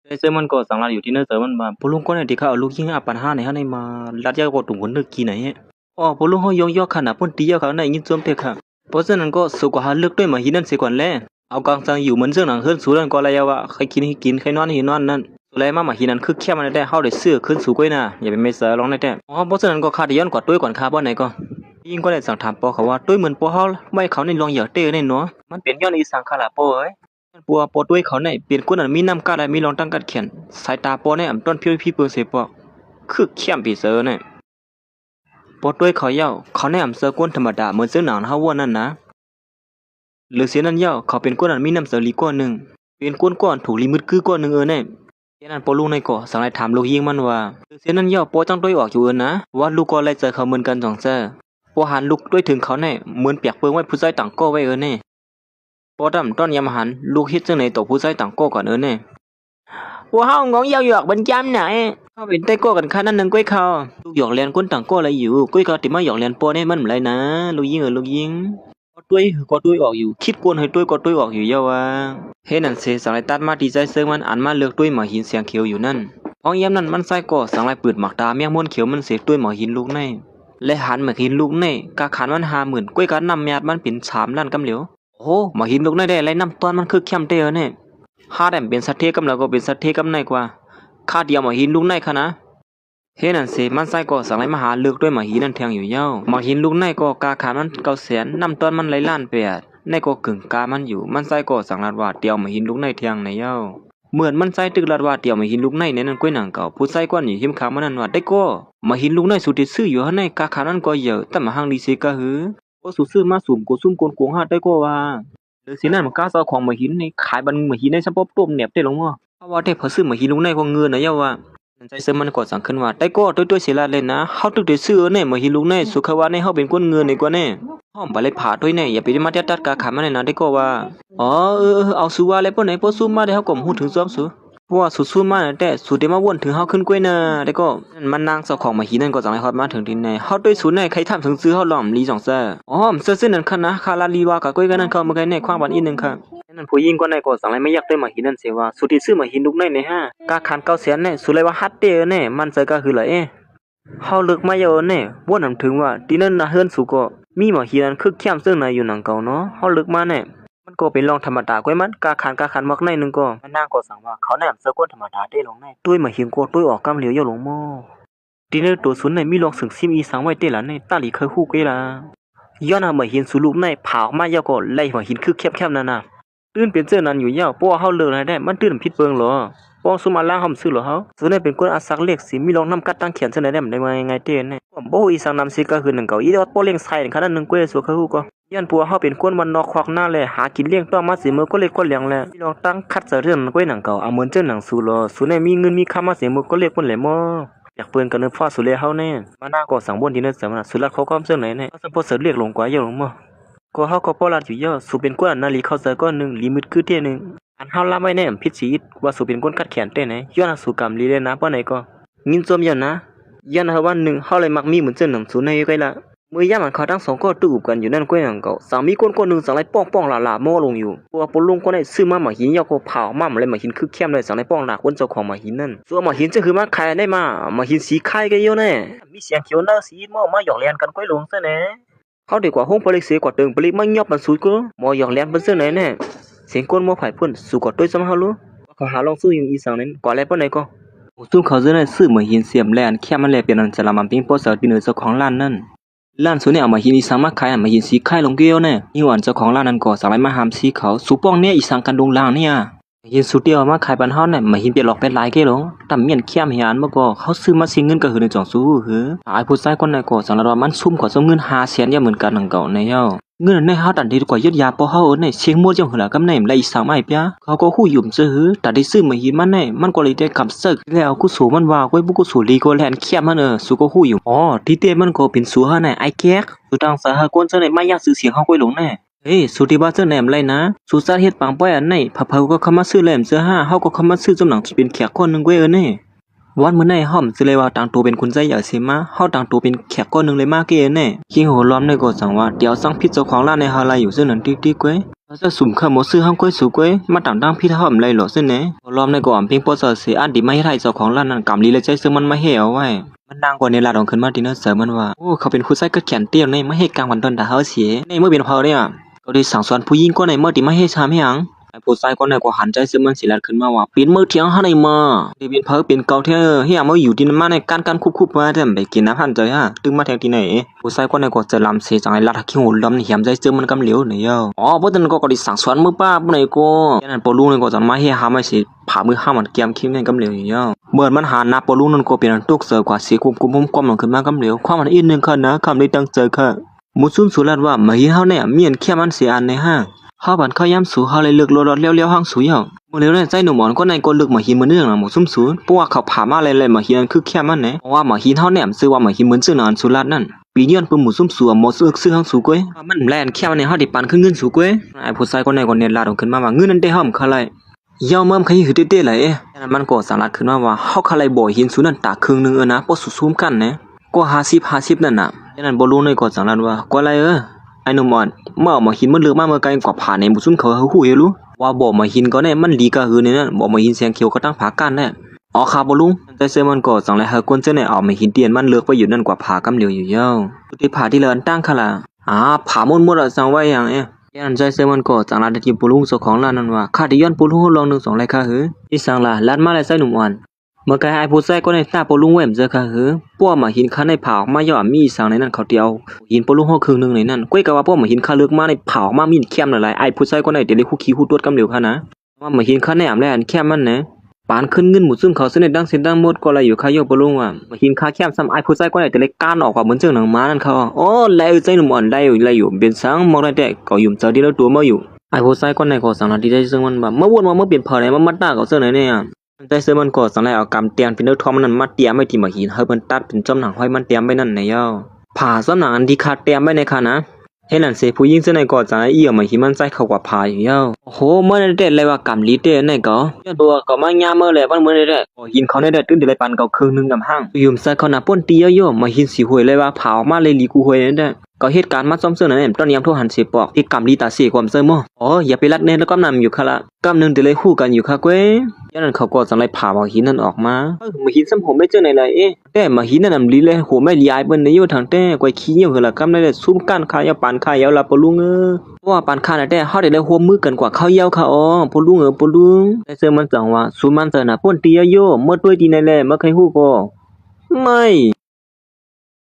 ไอ้เสื้อมันก็สังหารอยู่ที่นั่นเสือมันมาพลุงก็ในที่เขาเอาลูกยิงอาปันห้าในห้าในมาลัดยาก็ตุ่มคนนึกกี่ไหนอ๋อพลุงเขายองยอขนาดพ่นตียาเขาในยินจมเทค่ะเพราะฉะนั้นก็สุกหาเลือกด้วยมาหินนั่นเสียก่อนแลเอากลางสังอยู่เหมือนเสื้อหนังขึ้นสูนั่นก็อะไรวะใครกินให้กินใครนอนให้นอนนั่นสุดเลยมาหินนั่นคือแค่มันได้เข้าได้เสื้อขึ้นสูก้อยน่ะอย่าไปไม่เสือร้องได้แต่อ๋อเพราะฉะนั้นก็ขาดย้อนกว่าด้วยก่อนคาบ่ไหนก็ยิงก็ได้สั่งถามปอเขาว่าด้วยเหมือนปอเขาไม่เขาในลองเหยอะเต้ในเนาะมันเป็นย้อนอีสังขารปอเอ้ย ปัวปอด้วยเขาในเปลี่ยนคนอันมีน้ำกาดมีรองตั้งกัดเขียนสายตาปอในอ่ำต้นพี่เปิงเสปอกคือเข้มปีเสือเนี่ยปอด้วยเขาเย้าเขาในอ่ำเสือกวนธรรมดาเหมือนเสือหนังเฮาวัวนั่นนะหรือเสียนั่นเย้าเขาเป็นคนอันมีน้ำเสือลีก้อนหนึ่งเป็นก้นก้อนถูกลิมืดคือก้อนหนึ่งเนี่ยเสียนั่นปอลูกในก่อสั่งให้ถามลูกยิงมันว่าเสียนั่นเย้าปอจังด้วยออกอยู่นะว่าลูกก็ไล่เจอเขาเหมือนกันสองเจ้าปอหันลูกด้วยถึงเขาเนี่ยเหมือนเปียกเปิงไว้ผู้ใจต่างก็ไว้เนี่ยปอดำต้นยำหันลูกฮิตจังในตกผู้ใจต่างก็ก่อนเนี่ยว่าเฮางงยาวหยอกบรรจำไหนเขาเป็นไต้ก้กันข้านั่นนึงก้อยเขาลูกหยอกเลียนคนต่างก้อะไรอยู่ก้อยเขาติมาหยอกเลียนปอเนี่ยมันไรนะลูกยิงลูกยิงก็ด้วยออกอยู่คิดกวนให้ด้วยก็ด้วยออกอยู่เยาว่าเฮ้นั่นเสสังไรตัดมาดีใจเซิงมันอันมาเลือกด้วยหมอหินเสียงเขียวอยู่นั่นพ้องเยี่ยมนั่นมันใส่ก่อสังไรปืดหมักตาเมียงม้วนเขียวมันเสกด้วยหมอหินลูกในและหันหมอหินลูกในกาขันมัน50,000ก้อยการนำแมดมันเป็น3 ล้านกำเหลียวโอ้หมอหินลูกในได้ไรน้ำตอนมันคือเข้มเตอเนี่ยข้าแต่เป็นสัตว์เทกำแล้วก็เป็นสัตว์เทกำในกว่าข้าเดียวหมอหินลูกในค่ะนะเฮ้นั่นเสมันใส่ก็สั่งไรมาหาเลือกด้วยหมอหินนั่นแทงอยู่เย้าหมอหินลูกในก็กาขามัน900,000น้ำตอนมันไรล้าน8ในก็กึ่งกามันอยู่มันใส่ก็สั่งลาดว่าเดียวหมอหินลูกในแทงในเย้าเหมือนมันใส่ตึกลาดว่าเดียวหมอหินลูกในนั่นก้อยหนังเก่าผู้ใส่ก้อนอยู่หิมขามันนั่นว่าได้ก็หมอหินลูกในสุดที่ซื้ออยู่ข้างในกาขามันก็เยอะแต่มาหังดีเสกะหือก็สุดซื้อมาสุ่มกูซุ่มโกนกวงหาได้ก็ว่าหรือสินั่นมันกล้าเอาของมาหินในขายบันมาหินในซัปปต้มเน็บได้ลงมั้งเพราะว่าได้พอซื้อมาหินลงในก็เงินนะเย้าว่าใจเสมันก็สั่งขึ้นว่าได้ก็ด้วยเสียละเลยนะเฮาตึกได้ซื้อเนี่ยมาหินลงในสุขว่าในเฮาเป็นคนเงินในกว่าเนี่ยห้อมไปเลยผ่าด้วยเนี่ยอย่าไปมาตัดกาขามันในนะได้ก็ว่าอ๋อเอาสู้ว่าอะไรปนไหนปอสู้มาได้เฮาก็ฮู้ถึงซ้อมสู้เพราะว่าสู้มาแต่สู้ได้มาวนถึงเฮาขึ้นกล้วยน่ะได้ก็มันนางเจ้าของมาหินนั่นก็จังได๋ฮอดมาถึงที่ไหนเฮาด้วยสู้ในใครทำถึงซื้อเฮาหล่อมลีจ่องซ่าอ๋อซื้อนั่นคั่นนะคาลาลีว่าก็กล้วยกันนั่นเขามาไกในความบันอีนึงค่ะนั่นผู้หญิงก็ในก็สั่งไรไม่อยากได้มาหินนั่นเสียว่าสุดที่ซื้อมาหินลูกในในฮะกาขัน900,000เนี่ยสุดเลยว่าฮัดเด้อเนี่ยมันใจก็คือไรเฮาเลิกมาเยอะเนี่ยว่านำถึงว่าที่นั่นนะเฮือนสุก็มีมาหินนั่นคือแคมซึ่งในอยู่หนังเก่าเนาะเฮาเลิกมาเนี่ยมันก็เป็นรองธรรมดาก้อยมันกาขันมักในนึงก็มันนางก็สั่งว่าเขาแนมเสื้อก้นธรรมดาได้ลงในด้วยมาหินก็ด้วยออกกำเหลียวเยอะลงมอที่นั่นตัวสุนในมีรองสึงซิมอีสังไว้เต้ละในตาลีเคยฮู้กละย้อนเอามาหินสุลูกในผาออกมาเยอะก็ไล่มาหินคือแคบๆนั่นน่ะตื่นเป็นเจ้านั้นอยู่เย้าป้อเฮาเลิกได้มันตื่นผิดเปิงหรอป้อซุมาล่างเฮาซื้อหรอเฮาส่วนนี้เป็นคนอาศักเล็กสิมีลองนำกัดตั้งเขียนจังได๋ได้มันได้ไงเต้เนี่ยบ่อีสังนำสิก็คือ1เก่าอีดอดป้อเลี้ยงไส้ขนาด1กวยสัวเขาฮู้ก็ย้อนปัวเฮาเป็นคนวันนอกควักหน้าแลหากินเลี้ยงต้องมาสิมื้อก็เล็กก็เลี้ยงแลมีลองตั้งคัดเสเรื่องกวยหนังเก่าเอาเหมือนเจ้าหนังสู้หรอส่วนนี้มีเงินมีค่ามาสิมื้อก็เล็กคนแหลมออยากเปิ้นกันนึกพ่อสุเลเฮาแน่มาหน้าก็สั่งบนที่นั่นเสมอสุรักเขาความเสื่อไหนเนี่ยเขาสังพอเสเรียกลงกว่าเยอะลงมอก็เฮาก็ป้อลาดอยู่เยอะสูเป็นกวนนาลีเข้าเสก้อนนึงลีมืดคือเที่ยนึงอันเฮาละไม่แน่พิษชีวิตว่าสูเป็นคนคัดแขนเต้ไหนย้อนสู่กรรมลีเลยนะป้อไหนก็งินจมยันนะยันเฮาวันนึงเฮาเลยมักมีเหมือนเจ้าหนังสูในไกละมื้อยามมันเขาทั้ง2ก็ตู้กันอยู่นั่นก้อยหนังเก่าสามีคนนึงสังไรป้องหลาๆมอลงอยู่ปัวปลุงก็ได้ซื้อมาหมาหินยาก็เผามาเลยหมาหินคือเข้มเลยสังไรป้องหลาคนเจ้าของหมาหินนั่นส่วนหมาหินจะคือมาขายได้มาหมาหินสีไข่ก็เยอะแน่มีเสียงเขียวหน้าสีมาหยอกเลียนกันก้อยหลงซะแน่เขาดีกว่าห้องผลิตเสียกว่าเติงผลิตไม่ยอบมันสุดก็หมอหยอกเลียนเป็นเสื้อไหนแน่เสียงก้นหมอไผ่พ่นสู่กอดด้วยซ้ำเฮารู้เขาหาลองสู้อยู่อีสังนั้นก่อนแล้วป้อไหนก็สู้เขาจะได้ซื้อหมาหินเสียมแลนแค่มันแลเป็นอันจะละมันปิ้งโปเสร์ปีเนอร์เจ้าของร้านนั่นร้านส่วนเนี่ยเอามาหินอีสังมาขายมาหินสีไข่ลงเกลียวเนี่ยนี่หวานเจ้าของร้านนั้นก็สั่งไรมาหามสีเขาสูป้องเนี่ยอีสังกันดงลางเนี่ยหินสุดเดียวมาขายปันเฮาเนี่ยมาหินเปียหลอกเป็นหลายเกลงตำเมียนเข้มเฮียนมาก็เขาซื้อมาสิเงินก็คือในจ่องสู้หือหายผู้ชายคนไหนก็สั่งละมันซุ่มขอส่งเงิน500,000อย่าเหมือนกันนังเก่าในเฮาเงินในเฮาตัดดีกว่ายึดยาปอเฮาในเชียงมัวจังหือละกำในไรอีสังไม่เปียเขาก็ฮู้ยุ่มซื่อหือตัดได้ซื้อมาหินมันในมันก็เลยได้คำซึกแล้วกูสูมันว่าไว้บุกูสูลีก็แลนเข้มมันสูก็ฮู้อยู่อ๋อที่เต้มันก็เป็นสูเฮาในไอ้แก๊กสุตังสาหกนเจ้าในไม่อยากซื้อเสียงเฮาก้อยหลงแน่เฮ้สุติบาเจ้าแหนมไรนะสุสานเฮ็ดปังป้อยอันไหนพะเพาก็เข้ามาซื้อแหลมเสื้อ5เฮาก็เข้ามาซื้อจำหนังเป็นแขกคนนึงเว้ยเน่ วันมื้อไหนห้อมสิเลยว่าต่างตัวเป็นคนใจอยากสิมาเฮาต่างตัวเป็นแขกก้อนนึงเลยมาเกแน่คิงโหล้อมในก็สั่งว่าเดี๋ยวสั่งพิษเจ้าของร้านในฮาลาอยู่ซึ่งนั้นติ๊กๆก้อยจะสุ่มข้าหมดซื้อห้างก้อยสู่ก้อยมาต่างตั้งพิษห้อมเลยหรอซึ่งไหนล้อมในก็อ่ำเพียงปอเสียอันดีไม่ให้เจ้าของร้านนั้นกำลีเลยใจซึ่งมันไม่ให้เอาไว้มันดังกว่าในลาดของขึ้นมาดินเนอร์เสริมมันว่าโอ้เขาเป็นผู้ใส่ก็แขนเตี้ยในไม่ให้กลางวันตอนด่าเฮาเสียในเมื่อเป็นพอเนี่ยก็ได้สั่งสอนผู้หญิงก็ในเมื่อที่ไม่ให้ชามให้หยังไอ้ผู้ชายคนไหนก็หันใจซึมมันสิลัดขึ้นมาว่าปีนมือเถียงหาในมาเดบินเพิ่เป็นเกาเทอเฮียมาอยู่ดินมาในการคุบมาแต่ไปกินน้ำหันใจฮะตึงมาแทงที่ไหนผู้ชายคนไหนก็จะลำเสียจังไอ้ลัดขี้หูลำเหี่ยมใจซึมมันกำเหลียวเนี่ยอ๋อเพราะฉะนั้นก็ได้สั่งสอนมือป้าผู้ไหนก็ยันนั้นปอลุงเนี่ยก็จะมาให้หาไม่สิผ่ามือห้ามันเกียมคิ้มเนี่ยกำเหลียวเนี่ยเมื่อมันหานาปอลุงนั่นก็เป็นตุกเสือกว่าสีกุมความหลังขึ้นมากำเหลียวความมันอีกนึงค่ะนะคำได้ตั้งใจค่ะมุสุนสุรัตว่ามาเห็นเฮาเนี่ยเมียนแค่มันเสียอันในห้างเฮาบันเข้าย่ำสู่เฮาเลยเลือกรถเลี้ยวห้างสู่ย่อมื้อแล้วเนี่ยใจหนุ่มหมอนก็ในก็เลือกมาหินมื้อนึงน่ะหมู่ซุ่มสูเพราะว่าเขาผ่ามาเลยมาหินนั้นคือแค่มันแหน่เพราะว่ามาหินเฮาเนี่ยซื้อว่ามาหินเหมือนซื้อนอนสุรัตนั่นปีย้อนเปิ้นหมู่ซุ่มสูหมอซื้อห้างสู่ก้อยมันแล่นแค่มันเนี่ยเฮาได้ปันคือเงินสู่ก้อยไอ้ผู้ชายคนไหนก็เนี่ยลาดขึ้นมาว่าเงินนั้นได้ห้อมเขาเลยย่อมใครหือเต้ๆเลยมันก็สารัดขึ้นมาว่าเฮาเขาเลยบ่หินสู่นั้นตาครึ่งนึงนะบ่ซุ่มกันนะก็50นั่นน่ะฉะนั้นบ่รู้เลยก็สารัดว่าก็อะไรไอ้หนุ่มอ่อนเมื่อมาหินมันเลือกมาเมื่อไกลกว่าผ่านในบุซุนเขาหูเฮรู้ว่าบ่มาหินก็เนี่ยมันดีกะหือเนี่ยบ่มาหินเสียงเขียวก็ตั้งผากันแน่อ๋อครับบ่ลุงแต่เซมันก็สั่งเลยเฮาคนเจ้าเนี่ยเอามาหินเตียนมันเลือกไปอยู่นั่นกว่าผากำเหลียวอยู่ยาวที่ผาที่เลินตั้งค่ะล่ะผามุนสั่งไว้อย่างยันใจเซมันก็สั่งลาที่ปุลุงเจ้าของร้านนั้นว่าข้าที่ย้อนปุลุงลอง1 2เลยค่ะหือที่สั่งล่ะลาดมาเลยใส่หนุ่มอ่อนเมื่อไกไอ้ผู้ใส่ก็ในตาปลุงแหวมเจอค่ะหือพวกมาหินคันในเผามาย่อมีสั่งในนั้นเขาเดียวหินปลุงห้อครึ่งนึงในนั้นก้อยกะว่าพวกมาหินคาเลือกมาในเผามามีเข้มหลายไอ้ผู้ใส่ก็ในเดี๋ยวเลยคู่ขี้คู่ตรวจกำเหลียวค่ะนะว่ามาหินคันในแลนเข้มมันนะปานขึ้นเงินหมู่ซึ่งเขาเสนดังเส้นดังหมดก็เลยอยู่ค่ะโยปลุงว่ามาหินคาเข้มซ้ำไอ้ผู้ใส่ก็ในเดี๋ยวเลยก้านออกกว่าเหมือนเจ้าหนังม้านั่นเขาโอ้ไล่ใจหนุ่มอ่อนไล่อยู่เป็นสังมองได้แต่ก็ยุ่มเจอที่แล้วตัวมาอยู่ไอ้ผู้ใส่ก็ในก็สั่งนาทีได้ซึ่งมันแบบเมื่อวนมาเมื่อเปลี่ยนเผาไหนมามัดหน้าเขาเสื้อไหนเนี่ยแต่เสื้อมันก็สั่งได้เอากำเตียนเป็นเนื้อทอมนั่นมาเตรียมไว้ที่มาหินให้มันตัดเป็นจอมหนังห้อยมันเตรียมไว้นั่นในย่อผ่าซ้ำหนังอันที่ขาดเตรียมไว้ในค่ะนะเห็นนั่นเสียผู้หญิงเสื้อในก็จะเอี่ยมมาหินมันใส่เข้ากว่าผ่าอยู่ย่อโอ้โหเมื่อเด็ดเลยว่ากำลีเตในก็ตัวก็มาย่าเมื่อเลยวันเมื่อเด็ดหินเขาในเด็ดตื้นเดี๋ยวเลยปันเขาครึ่งนึงกับห้างยุ่มใส่เขาหน้าป้นตีเยอะๆมาหินสีหวยเลยว่าเผามาเลยลีกูหวยนั่นได้ก็เหตุการณ์มาซ่อมเสื้อนั่นเองตอนนี้ยามโทรหันเสียปอกที่กำลีตาเสียความเสื้อมั่ออย่าไปรัดเน้นแล้วก็นำอยู่ค่ะละกำนึงเดี๋ยวเลยคู่กันอยู่ค่ะเว้ยยันนั้นเขาก็สั่งเลยผ่าหินนั่นออกมามาหินซ้ำผมไม่เจอไหนเลยแต่มาหินนั่นลีเลยหัวไม่ลีไอเปิ้นในอยู่ทางแต่กวยขี้เหี่ยวเหรอกํได้ซุ่มกันขายปานขายลาปลุงว่าปานขายแต่เฮาได้หัวมือกันกว่าเขาเยาค่ะปลุงปลุงแต่เสื้อมันจังว่าซุมันเตอน่ะป่นตีโยเมื่อด้วยดีในแลเมื่อใครฮู้ก็ไม่